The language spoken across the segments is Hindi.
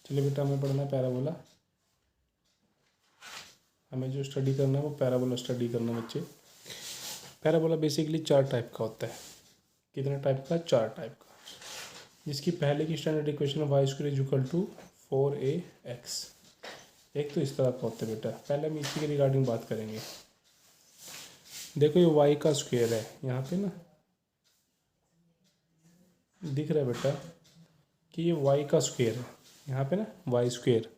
चलिए बेटा, हमें पढ़ना है पैराबोला। हमें जो स्टडी करना है वो पैराबोला स्टडी करना है बच्चे। पैराबोला बेसिकली 4 टाइप का होता है। कितने टाइप का? 4 टाइप का। जिसकी पहले की स्टैंडर्ड इक्वेशन है y square is equal to 4ax। एक तो इस तरह का होता है बेटा। पहले हम इसी के रिगार्डिंग बात करेंगे। देखो ये y का स्क्वायर है, यहाँ पे ना दिख रहा है बेटा कि ये y का स्क्वायर है, यहाँ पे ना y स्क्वायर।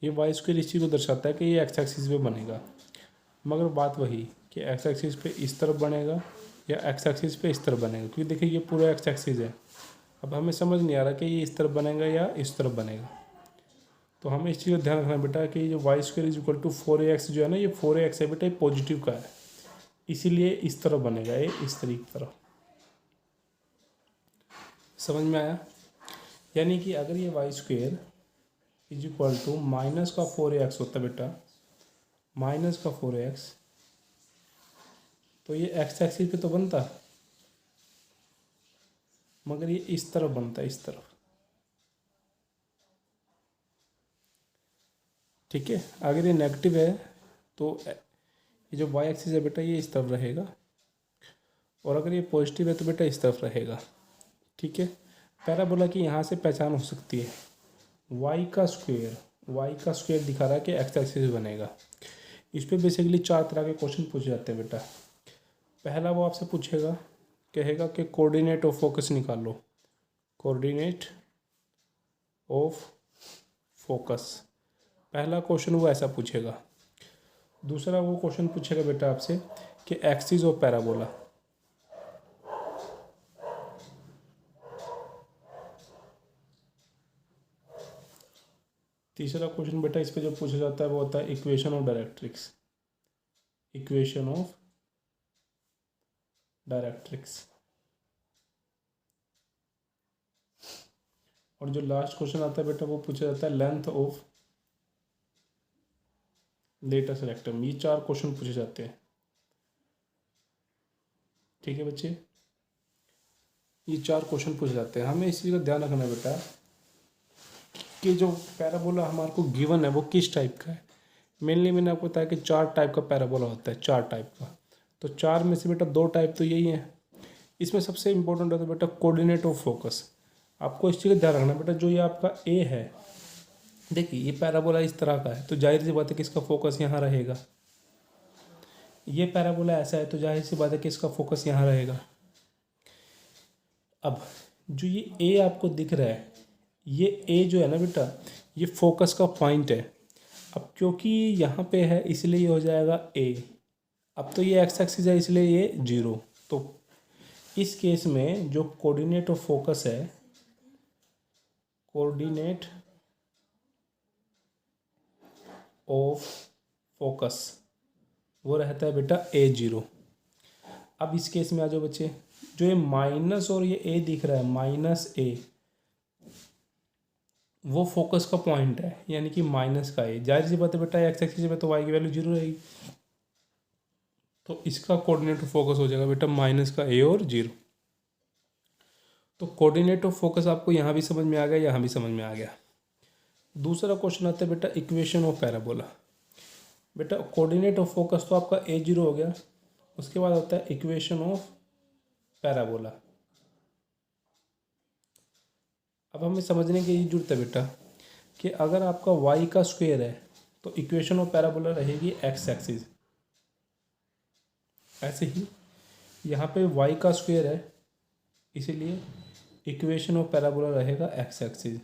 ये y स्क्वायर इसी को दर्शाता है कि ये x एक्सिस पे बनेगा। मगर बात वही कि x एक्सिस पे इस तरफ बनेगा या x एक्सिस पे इस तरफ बनेगा, क्योंकि देखिए ये पूरा x एक्सिस है। अब हमें समझ नहीं आ रहा कि ये इस तरफ बनेगा या इस तरफ बनेगा। तो हमें इस चीज़ का ध्यान रखना बेटा कि जो y square is equal to 4ax जो है ना, ये 4ax है बेटा, ये पॉजिटिव का है, इसीलिए इस तरफ बनेगा, ये इस तरीके की तरफ। समझ में आया? यानी कि अगर ये y square is equal to minus का 4ax होता बेटा, माइनस का 4ax, तो ये एक्स एक्सिस पे तो बनता, मगर ये इस तरफ बनता है, इस तरफ। ठीक है। अगर ये नेगेटिव है तो ये जो वाई एक्सिस है बेटा, ये इस तरफ रहेगा, और अगर ये पॉजिटिव है तो बेटा इस तरफ रहेगा। ठीक है। पैराबोला की यहाँ से पहचान हो सकती है। वाई का स्क्वायर दिखा रहा है कि एक्स एक्सिस बनेगा। इस पर बेसिकली 4 तरह के क्वेश्चन पूछे जाते हैं बेटा। पहला वो आपसे पूछेगा, कहेगा कि कोऑर्डिनेट ऑफ फोकस निकाल लो, कोऑर्डिनेट ऑफ फोकस। पहला क्वेश्चन वो ऐसा पूछेगा। दूसरा वो क्वेश्चन पूछेगा बेटा आपसे कि एक्सिस ऑफ पैराबोला। तीसरा क्वेश्चन बेटा इस पे जो पूछा जाता है वो होता है equation of directrix, equation of directrix. और जो लास्ट क्वेश्चन आता है बेटा वो पूछा जाता है लेंथ ऑफ लेटस रेक्टम। ये 4 क्वेश्चन पूछे जाते हैं। ठीक है बच्चे, ये 4 क्वेश्चन पूछे जाते हैं। हमें इस चीज़ का ध्यान रखना है बेटा कि जो पैराबोला हमारे को गिवन है वो किस टाइप का है। मेनली मैंने आपको बताया कि 4 टाइप का पैराबोला होता है, 4 टाइप का। तो 4 में से बेटा 2 टाइप तो यही है। इसमें सबसे इंपॉर्टेंट होता है बेटा कोऑर्डिनेट ऑफ फोकस। आपको इस चीज़ का ध्यान रखना बेटा, जो ये आपका ए है, देखिए ये पैराबोला इस तरह का है, तो जाहिर सी बात है कि इसका फोकस यहाँ रहेगा। ये पैराबोला ऐसा है तो जाहिर सी बात है कि इसका फोकस यहाँ रहेगा। अब जो ये ए आपको दिख रहा है, ये ए जो है ना बेटा, ये फोकस का पॉइंट है। अब क्योंकि यहाँ पे है इसलिए ये हो जाएगा ए। अब तो ये एक्स एक्सिस है इसलिए ये 0। तो इस केस में जो कोऑर्डिनेट ऑफ फोकस है, कोऑर्डिनेट ऑफ फोकस, वो रहता है बेटा A0। अब इस केस में आ जाओ बच्चे, जो ये माइनस और ये ए दिख रहा है, माइनस ए, वो फोकस का पॉइंट है, यानी कि माइनस का ए। जाहिर सी बात है बेटा एक्स एक्सिस में तो वाई की वैल्यू 0 रहेगी, तो इसका कोऑर्डिनेट ऑफ फोकस हो जाएगा बेटा माइनस का ए और 0। तो कोऑर्डिनेट ऑफ फोकस आपको यहाँ भी समझ में आ गया, यहाँ भी समझ में आ गया। दूसरा क्वेश्चन आता है बेटा इक्वेशन ऑफ पैराबोला। बेटा कोऑर्डिनेट ऑफ फोकस तो आपका A0 हो गया, उसके बाद होता है इक्वेशन ऑफ पैराबोला। अब हमें समझने की जरूरत है बेटा कि अगर आपका y का स्क्वायर है तो इक्वेशन ऑफ पैराबोला रहेगी x एक्सिस। ऐसे ही यहाँ पे y का स्क्वायर है, इसीलिए इक्वेशन ऑफ पैराबोला रहेगा x एक्सिस।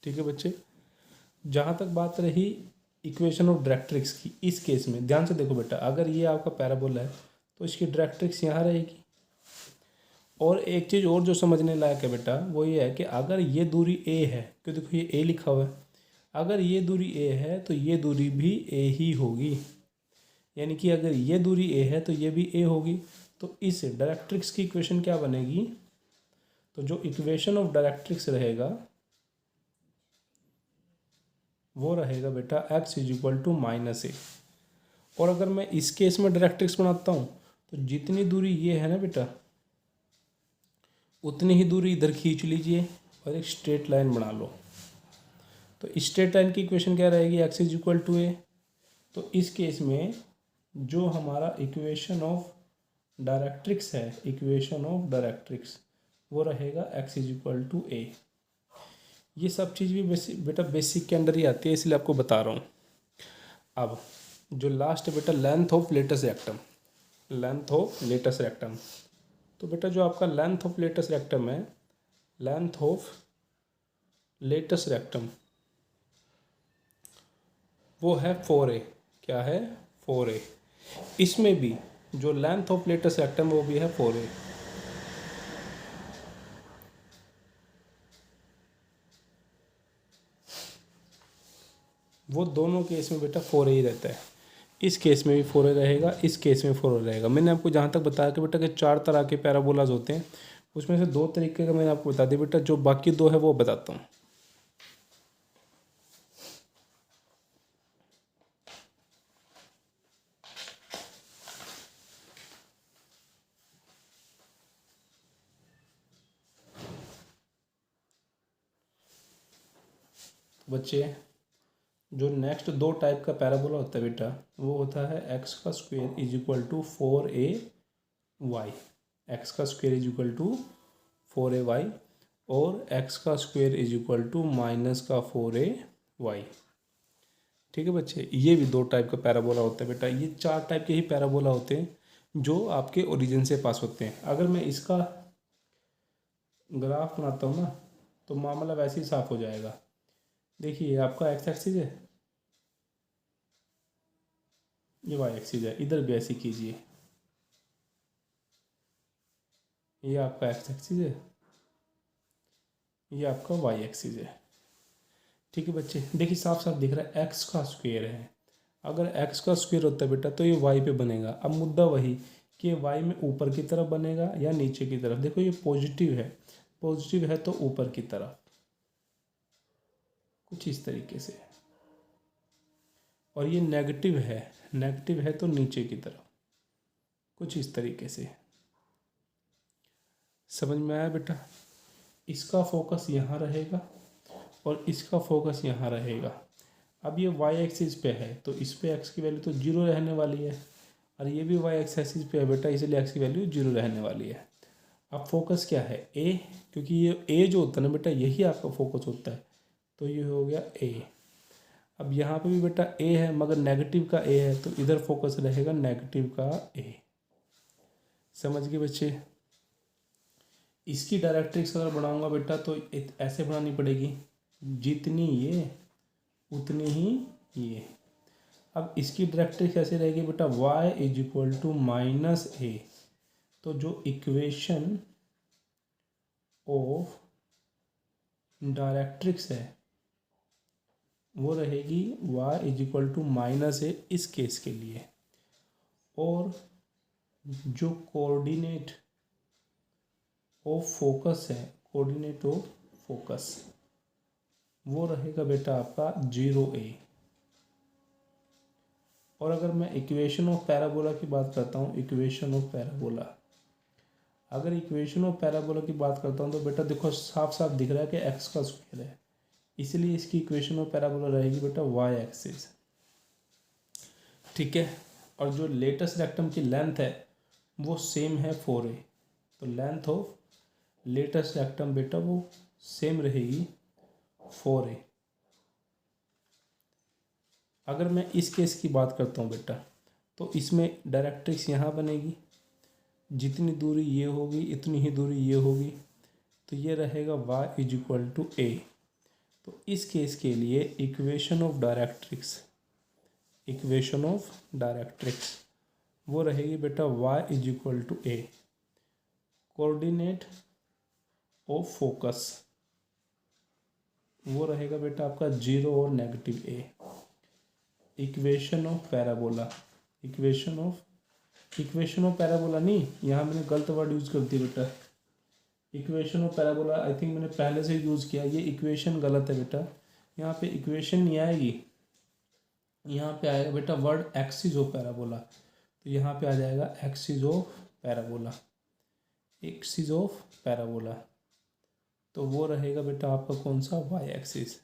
ठीक है बच्चे। जहाँ तक बात रही इक्वेशन ऑफ डायरेक्ट्रिक्स की, इस केस में ध्यान से देखो बेटा, अगर ये आपका पैराबोला है तो इसकी डायरेक्ट्रिक्स यहाँ रहेगी। और एक चीज़ और जो समझने लायक है बेटा वो ये है कि अगर ये दूरी a है, क्योंकि देखो ये a लिखा हुआ है, अगर ये दूरी a है तो ये दूरी भी a ही होगी। यानी कि अगर ये दूरी a है तो ये भी a होगी। तो इस डायरेक्ट्रिक्स की इक्वेशन क्या बनेगी? तो जो इक्वेशन ऑफ डायरेक्ट्रिक्स रहेगा वो रहेगा बेटा x is equal to minus a. और अगर मैं इस केस में डायरेक्ट्रिक्स बनाता हूँ तो जितनी दूरी ये है ना बेटा, उतनी ही दूरी इधर खींच लीजिए और एक स्ट्रेट लाइन बना लो। तो स्ट्रेट लाइन की इक्वेशन क्या रहेगी, x is equal to a. तो इस केस में जो हमारा इक्वेशन ऑफ डायरेक्ट्रिक्स है, इक्वेशन ऑफ डायरेक्ट्रिक्स, वो रहेगा एक्स इज इक्वल टू ए। ये सब चीज़ भी बेटा बेसिक के अंदर ही आती है, इसलिए आपको बता रहा हूँ। अब जो लास्ट है बेटा, length of latus rectum, length of latus rectum. तो बेटा जो आपका लेंथ ऑफ लेटस रेक्टम है, लेंथ ऑफ लेटस रेक्टम वो है 4a। क्या है, 4a। इसमें भी जो लेंथ ऑफ लेटस रेक्टम वो भी है 4a। वो दोनों केस में बेटा 4a ही रहता है। इस केस में भी 4a रहेगा, इस केस में 4a रहेगा। मैंने आपको जहाँ तक बताया कि बेटा कि 4 तरह के पैराबोलाज होते हैं, उसमें से 2 तरीके का मैंने आपको बता दिया बेटा। जो बाकी 2 है वो बताता हूँ। बच्चे जो नेक्स्ट 2 टाइप का पैराबोला होता है बेटा, वो होता है एक्स का square is equal to 4ay, x का square is equal to 4ay, और एक्स का square is equal to minus का 4ay। ठीक है बच्चे, ये भी 2 टाइप का पैराबोला होता है बेटा। ये 4 टाइप के ही पैराबोला होते हैं जो आपके ओरिजिन से पास होते हैं। अगर मैं इसका ग्राफ बनाता हूँ ना, तो मामला वैसे ही साफ हो जाएगा। देखिए आपका एक्स एक्सिस है, ये वाई एक्सिस है, इधर भी ऐसे कीजिए। ये आपका एक्स एक्सिस है, ये आपका वाई एक्सिस है। ठीक है बच्चे, देखिए साफ साफ दिख रहा है एक्स का स्क्वायर है। अगर एक्स का स्क्वायर होता है बेटा तो ये वाई पे बनेगा। अब मुद्दा वही कि वाई में ऊपर की तरफ बनेगा या नीचे की तरफ। देखो ये पॉजिटिव है, पॉजिटिव है तो ऊपर की तरफ, कुछ इस तरीके से। और ये नेगेटिव है, नेगेटिव है तो नीचे की तरफ, कुछ इस तरीके से। समझ में आया बेटा? इसका फोकस यहाँ रहेगा और इसका फोकस यहाँ रहेगा। अब ये वाई एक्सिस पे है तो इस पे एक्स की वैल्यू तो 0 रहने वाली है, और ये भी वाई एक्सिस पे है बेटा, इसलिए एक्स की वैल्यू 0 रहने वाली है। अब फोकस क्या है, ए, क्योंकि ये ए जो होता है ना बेटा, यही आपका फोकस होता है, तो ये हो गया ए। अब यहाँ पे भी बेटा ए है मगर नेगेटिव का ए है, तो इधर फोकस रहेगा नेगेटिव का ए। समझ गए बच्चे? इसकी डायरेक्ट्रिक्स अगर बनाऊंगा बेटा तो ऐसे बनानी पड़ेगी, जितनी ये उतनी ही ये। अब इसकी डायरेक्ट्रिक्स कैसे रहेगी बेटा, y is equal to minus a. तो जो इक्वेशन ऑफ डायरेक्ट्रिक्स है वो रहेगी y is equal to minus a इस केस के लिए। और जो कोऑर्डिनेट ऑफ फोकस है, कोऑर्डिनेट ऑफ फोकस, वो रहेगा बेटा आपका 0a। और अगर मैं इक्वेशन ऑफ पैराबोला की बात करता हूँ, इक्वेशन ऑफ पैराबोला, अगर इक्वेशन ऑफ पैराबोला की बात करता हूँ तो बेटा देखो साफ साफ दिख रहा है कि एक्स का स्क्वायर है, इसलिए इसकी इक्वेशन ऑफ पैराबोला रहेगी बेटा वाई एक्सिस। ठीक है, और जो लेटेस्ट रेक्टम की लेंथ है वो सेम है 4a, तो लेंथ ऑफ लेटेस्ट रेक्टम बेटा वो सेम रहेगी 4a। अगर मैं इस केस की बात करता हूँ बेटा, तो इसमें डायरेक्ट्रिक्स यहाँ बनेगी, जितनी दूरी ये होगी इतनी ही दूरी ये होगी, तो ये रहेगा y is equal to a. तो इस केस के लिए equation of directrix, equation of directrix वो रहेगी बेटा y is equal to a. Coordinate of focus वो रहेगा बेटा आपका 0 और negative a. Equation of parabola, equation of parabola नहीं, यहाँ मैंने गलत वर्ड यूज़ कर दिया बेटा। Equation of parabola I think मैंने पहले से यूज़ किया, ये इक्वेशन गलत है बेटा। यहाँ पे इक्वेशन नहीं आएगी, यहाँ पे आएगा बेटा वर्ड एक्सिस ऑफ पैराबोला। तो यहाँ पे आ जाएगा axis of parabola, axis of parabola. तो वो रहेगा बेटा आपका कौन सा, वाई एक्सिस।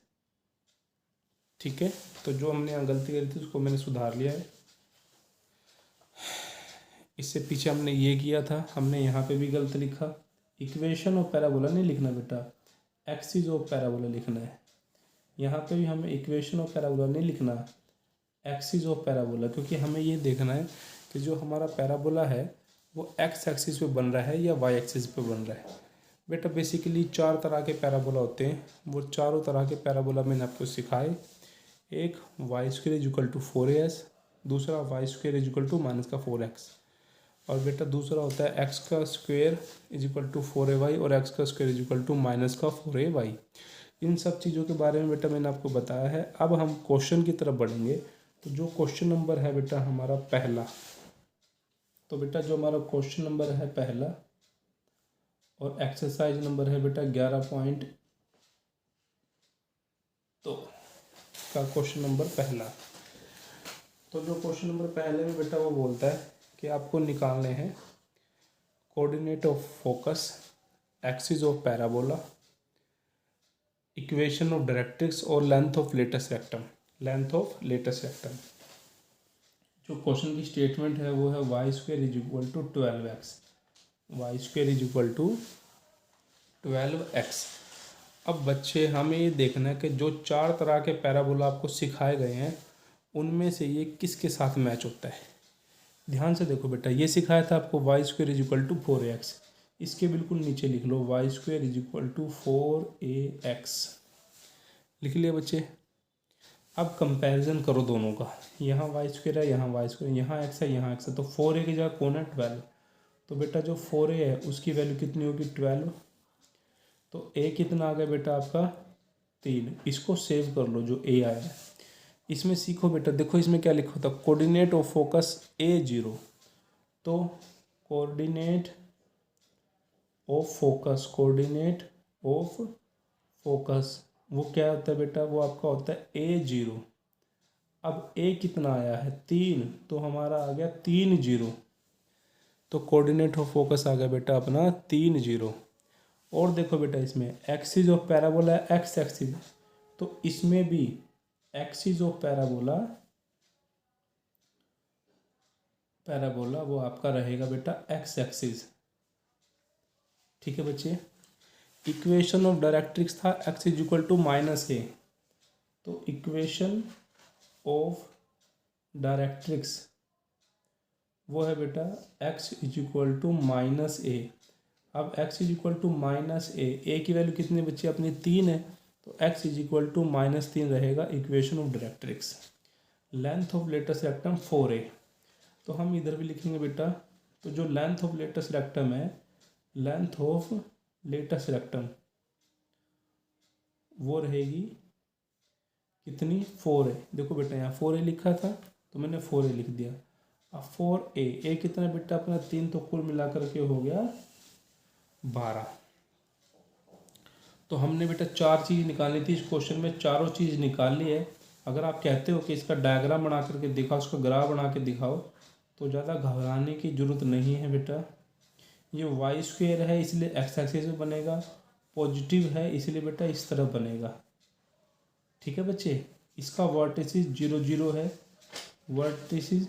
ठीक है, तो जो हमने यहाँ गलती करी थी उसको मैंने सुधार लिया है। इससे पीछे हमने ये किया था, हमने यहाँ पे भी गलत लिखा, इक्वेशन ऑफ पैराबोला नहीं लिखना बेटा, एक्सिस ऑफ पैराबोला लिखना है। यहाँ पे भी हमें इक्वेशन ऑफ पैराबोला नहीं लिखना, एक्सिस ऑफ पैराबोला, क्योंकि हमें ये देखना है कि जो हमारा पैराबोला है वो एक्स एक्सिस पे बन रहा है या वाई एक्सिस पे बन रहा है। बेटा बेसिकली 4 तरह के पैराबोला होते हैं, वो चारों तरह के पैराबोला मैंने आपको सिखाए। एक y square is equal to 4as, दूसरा y square is equal to -4x, और बेटा दूसरा होता है एक्स का square is equal to 4ay और एक्स का square is equal to -4ay। इन सब चीज़ों के बारे में बेटा मैंने आपको बताया है। अब हम क्वेश्चन की तरफ बढ़ेंगे। तो जो क्वेश्चन नंबर है बेटा हमारा पहला, तो बेटा जो हमारा क्वेश्चन नंबर है पहला और एक्सरसाइज नंबर है बेटा 11.2 का क्वेश्चन नंबर पहला। तो जो क्वेश्चन नंबर पहले में बेटा वो बोलता है कि आपको निकालने हैं coordinate of focus, axis of parabola, equation of directrix और length of latest rectum, length of latest rectum. जो क्वेश्चन की स्टेटमेंट है वो है y square is equal to 12x, y square is equal to 12x। अब बच्चे हमें ये देखना है कि जो 4 तरह के पैराबोला आपको सिखाए गए हैं उनमें से ये किसके साथ मैच होता है। ध्यान से देखो बेटा, ये सिखाया था आपको y square is equal to 4x, इसके बिल्कुल नीचे लिख लो y square is equal to 4ax, लिख लिया बच्चे। अब कंपैरिजन करो दोनों का, यहाँ वाई स्क्वायर है, यहाँ वाई स्क्वायर, यहाँ x है, यहाँ x है, तो 4a की जगह कौन है, 12। तो बेटा जो 4a है उसकी वैल्यू कितनी होगी, 12। तो a कितना आ गया बेटा आपका 3, इसको सेव कर लो जो a आया है। इसमें सीखो बेटा, देखो इसमें क्या लिखा था, कोऑर्डिनेट ऑफ फोकस A0। तो coordinate of focus, coordinate of focus वो क्या होता है बेटा, वो आपका होता है A0। अब A कितना आया है 3, तो हमारा आ गया 3 0। तो कोऑर्डिनेट ऑफ फोकस आ गया बेटा अपना 3 0। और देखो बेटा इसमें एक्सिस ऑफ पैराबोला है एक्स एक्सिस, तो इसमें भी एक्सिस ऑफ पैराबोला, पैराबोला वो आपका रहेगा बेटा एक्स एक्सिस। ठीक है बच्चे। इक्वेशन ऑफ डायरेक्ट्रिक्स था x is equal to -a, तो इक्वेशन ऑफ डायरेक्ट्रिक्स वो है बेटा x is equal to -a। अब x is equal to -a की वैल्यू कितनी बच्ची अपनी 3 है, तो x इज इक्वल टू -3 रहेगा equation of directrix. Length of latest rectum 4a, तो हम इधर भी लिखेंगे बेटा, तो जो लेंथ ऑफ लेटेस्ट रेक्टम है, लेंथ ऑफ लेटेस्ट रेक्टम वो रहेगी कितनी, 4a। देखो बेटा यहाँ 4a लिखा था तो मैंने 4a लिख दिया। अब 4a कितना बेटा अपना 3, तो कुल मिलाकर के हो गया 12। तो हमने बेटा 4 चीज़ निकालनी थी इस क्वेश्चन में, चारों चीज़ निकाल ली है। अगर आप कहते हो कि इसका डायग्राम बना करके दिखाओ, उसका ग्राफ बना के दिखाओ, तो ज़्यादा घबराने की ज़रूरत नहीं है बेटा। ये वाई स्क्वायर है इसलिए एक्स एक्सिस में बनेगा, पॉजिटिव है इसलिए बेटा इस तरफ बनेगा। ठीक है बच्चे। इसका वर्टिसिस 0 0 है, वर्टिसिस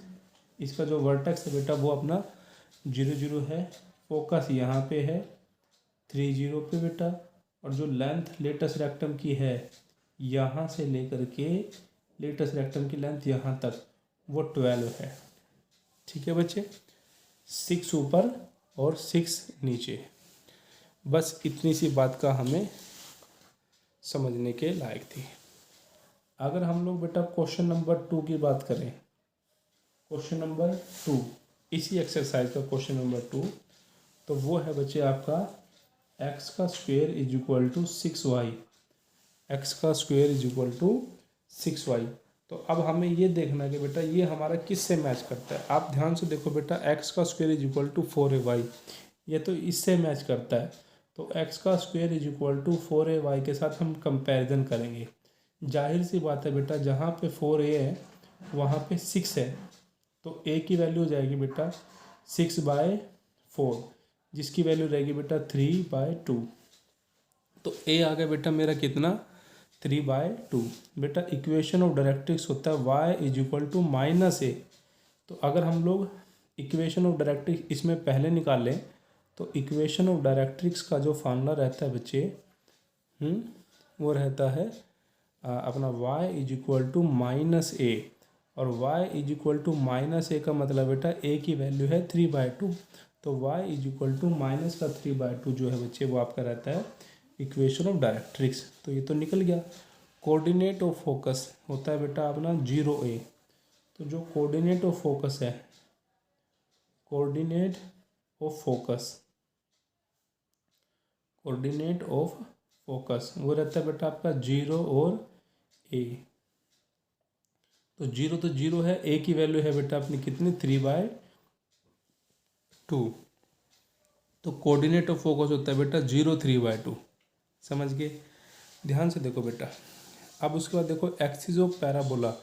इसका जो वर्टेक्स है बेटा वो अपना 0 0 है। फोकस यहाँ पे है 3 0 पे बेटा, और जो लेंथ लेटेस्ट रेक्टम की है यहाँ से लेकर के लेटेस्ट रेक्टम की लेंथ यहाँ तक वो 12 है। ठीक है बच्चे। 6 ऊपर और 6 नीचे, बस इतनी सी बात का हमें समझने के लायक थी। अगर हम लोग बेटा क्वेश्चन नंबर 2 की बात करें, क्वेश्चन नंबर 2 इसी एक्सरसाइज का क्वेश्चन नंबर 2, तो वो है बच्चे आपका एक्स का square is equal to 6y, x का square is equal to 6y। तो अब हमें ये देखना है कि बेटा ये हमारा किस से मैच करता है। आप ध्यान से देखो बेटा, एक्स का square is equal to 4ay, ये तो इससे मैच करता है। तो एक्स का square is equal to 4ay के साथ हम कंपैरिजन करेंगे। जाहिर सी बात है बेटा, जहाँ पे 4a है वहाँ पे 6 है, तो ए की वैल्यू हो जाएगी बेटा 6/4, जिसकी वैल्यू रहेगी बेटा 3/2। तो ए आ गया बेटा मेरा कितना 3/2। बेटा इक्वेशन ऑफ डायरेक्ट्रिक्स होता है y = -a। तो अगर हम लोग इक्वेशन ऑफ डायरेक्ट्रिक्स इसमें पहले निकाल लें तो इक्वेशन ऑफ डायरेक्ट्रिक्स का जो फार्मूला रहता है बच्चे वो रहता है अपना y = -a, और y = -a का मतलब बेटा a की वैल्यू है 3/2। तो y = -3/2 जो है बच्चे वो आपका रहता है इक्वेशन ऑफ डायरेक्ट्रिक्स। तो ये तो निकल गया। कोऑर्डिनेट ऑफ फोकस होता है बेटा अपना 0a। तो जो कोऑर्डिनेट ऑफ फोकस है, कोऑर्डिनेट ऑफ फोकस वो रहता है बेटा आपका 0 और a। तो 0 तो 0 है, a की वैल्यू है बेटा अपनी कितनी 3/2। तो कोऑर्डिनेट ऑफ फोकस होता है बेटा 0 3/2। समझ गए? ध्यान से देखो बेटा। अब उसके बाद देखो axis of parabola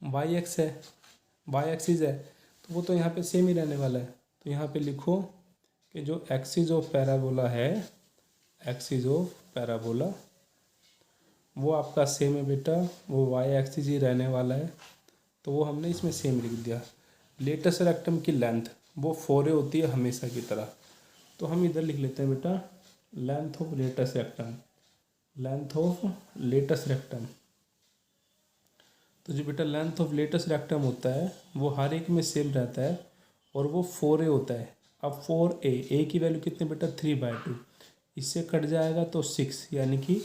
y axis है, तो वो तो यहाँ पे सेम ही रहने वाला है। तो यहाँ पे लिखो कि जो एक्सिस ऑफ पैराबोला है, एक्सिस ऑफ पैराबोला वो आपका सेम है बेटा, वो वाई एक्सिस ही रहने वाला है। तो वो हमने इसमें सेम लिख दिया। लेटस रेक्टम की लेंथ वो 4a होती है हमेशा की तरह। तो हम इधर लिख लेते हैं बेटा length of latus rectum, length of latus rectum. तो जो बेटा लेंथ ऑफ लेटस रेक्टम होता है वो हर एक में सेम रहता है और वो 4a होता है। अब 4a की वैल्यू कितनी बेटा 3/2, इससे कट जाएगा तो 6, यानी कि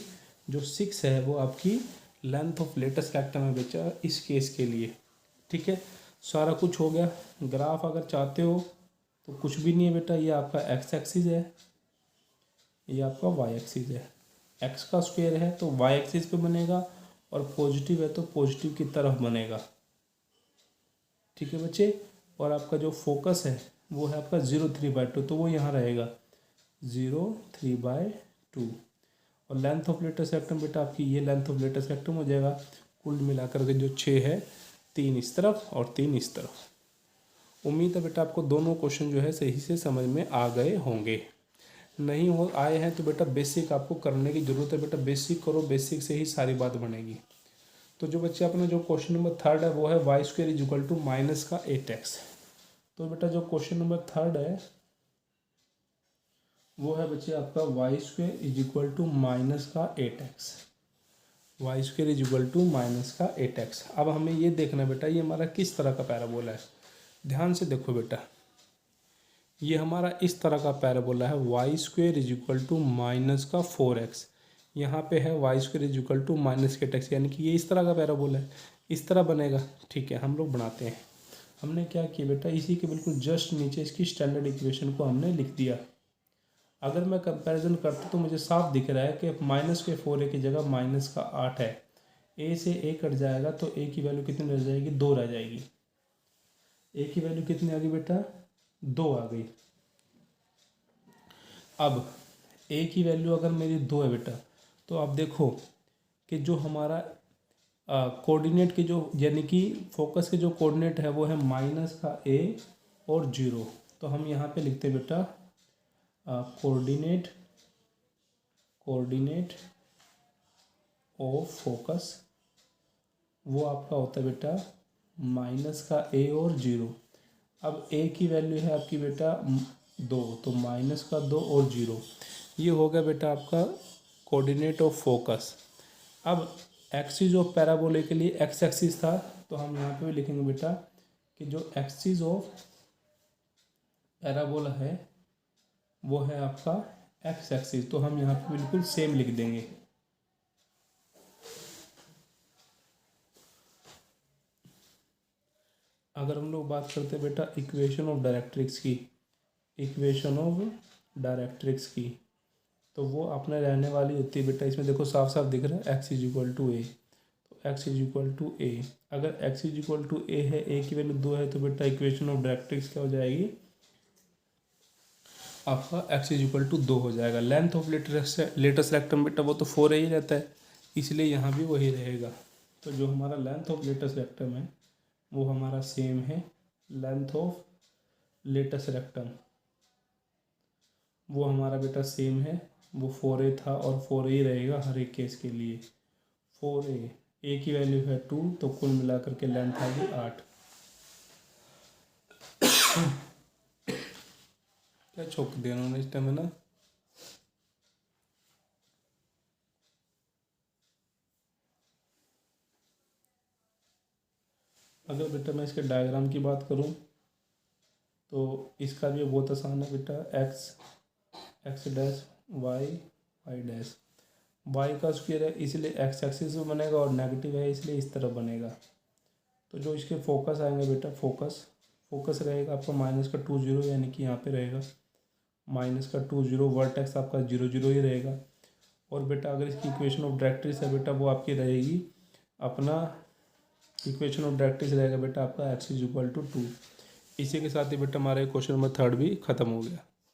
जो 6 है वो आपकी लेंथ ऑफ लेटस रेक्टम है बेटा इस केस के लिए। ठीक है, सारा कुछ हो गया। ग्राफ अगर चाहते हो तो कुछ भी नहीं है बेटा, ये आपका एक्स एक्सिस है, ये आपका वाई एक्सिस है। एक्स का स्क्वायर है तो वाई एक्सिस पे बनेगा, और पॉजिटिव है तो पॉजिटिव की तरफ बनेगा। ठीक है बच्चे। और आपका जो फोकस है वो है आपका 0 3/2, तो वो यहाँ रहेगा 0 3/2। और लेंथ ऑफ लेटस रेक्टम बेटा आपकी ये लेंथ ऑफ लेटस रेक्टम हो जाएगा। कुल मिलाकर के जो 6 है, 3 इस तरफ और 3 इस तरफ। उम्मीद है बेटा आपको दोनों क्वेश्चन जो है सही से समझ में आ गए होंगे। नहीं हो आए हैं तो बेटा बेसिक आपको करने की ज़रूरत है बेटा, बेसिक करो, बेसिक से ही सारी बात बनेगी। तो जो बच्चे अपना जो क्वेश्चन नंबर 3 है वो है y² = -8x। तो बेटा जो क्वेश्चन नंबर 3 है वो है बच्चे आपका y² = -8x, y² = -8x। अब हमें ये देखना बेटा ये हमारा किस तरह का पैराबोला है। ध्यान से देखो बेटा, ये हमारा इस तरह का पैराबोला है y² = -4x। यहाँ पे है y² = -8x, यानी कि ये इस तरह का पैराबोला है, इस तरह बनेगा। ठीक है, हम लोग बनाते हैं। हमने क्या किया बेटा, इसी के बिल्कुल जस्ट नीचे इसकी स्टैंडर्ड इक्वेशन को हमने लिख दिया। अगर मैं कंपैरिजन करता तो मुझे साफ दिख रहा है कि -4a की जगह -8 है। a से a कट जाएगा तो a की वैल्यू कितनी रह जाएगी, 2 रह जाएगी। a की वैल्यू कितनी आ गई बेटा, 2 आ गई। अब a की वैल्यू अगर मेरी 2 है बेटा, तो आप देखो कि जो हमारा कोऑर्डिनेट के जो यानी कि फोकस के जो कोऑर्डिनेट है वो है -a और 0। तो हम यहाँ पे लिखते हैं बेटा कोऑर्डिनेट ऑफ फोकस वो आपका होता है बेटा -a और 0। अब a की वैल्यू है आपकी बेटा 2, तो -2 और 0, ये हो गया बेटा आपका कोऑर्डिनेट ऑफ फोकस। अब एक्सिस ऑफ पैराबोला के लिए एक्स एक्सिस था, तो हम यहाँ पे भी लिखेंगे बेटा कि जो एक्सिस ऑफ पैराबोला है वो है आपका एक्स एक्सिस। तो हम यहाँ पे बिल्कुल सेम लिख देंगे। अगर हम लोग बात करते हैं बेटा इक्वेशन ऑफ डायरेक्ट्रिक्स की, इक्वेशन ऑफ डायरेक्ट्रिक्स की, तो वो अपने रहने वाली होती है बेटा, इसमें देखो साफ साफ दिख रहा है x = a। तो x = a, अगर x = a है, a की वैल्यू 2 है, तो बेटा इक्वेशन ऑफ डायरेक्ट्रिक्स क्या हो जाएगी आपका x = 2 हो जाएगा। लेंथ ऑफ लेटस रेक्टम बेटा वो तो 4a ही रहता है, इसलिए यहाँ भी वही रहेगा। तो जो हमारा लेंथ ऑफ लेटस रेक्टम है वो हमारा सेम है लेंथ ऑफ लेटस रेक्टम, वो हमारा बेटा सेम है, वो 4a था और 4a ही रहेगा हर एक केस के लिए। 4a, ए की वैल्यू है 2, तो कुल मिलाकर के लेंथ आ गई 8। क्या छोक दिया उन्होंने इस टाइम, है ना। अगर बेटा मैं इसके डायग्राम की बात करूं तो इसका भी बहुत आसान है बेटा। X dash y y dash, y का स्क्वायर है इसलिए एक्स एक्सिस में बनेगा और नेगेटिव है इसलिए इस तरफ बनेगा। तो जो इसके फोकस आएंगे बेटा, फोकस रहेगा आपका -2 0, यानी कि यहाँ पे रहेगा -2 0, वर्टेक्स आपका 0 0 ही रहेगा। और बेटा अगर इसकी इक्वेशन ऑफ डायरेक्ट्रिक्स है बेटा, वो आपकी रहेगी अपना इक्वेशन ऑफ डायरेक्ट्रिक्स रहेगा बेटा आपका x = 2। इसी के साथ ही बेटा हमारा क्वेश्चन नंबर 3 भी खत्म हो गया।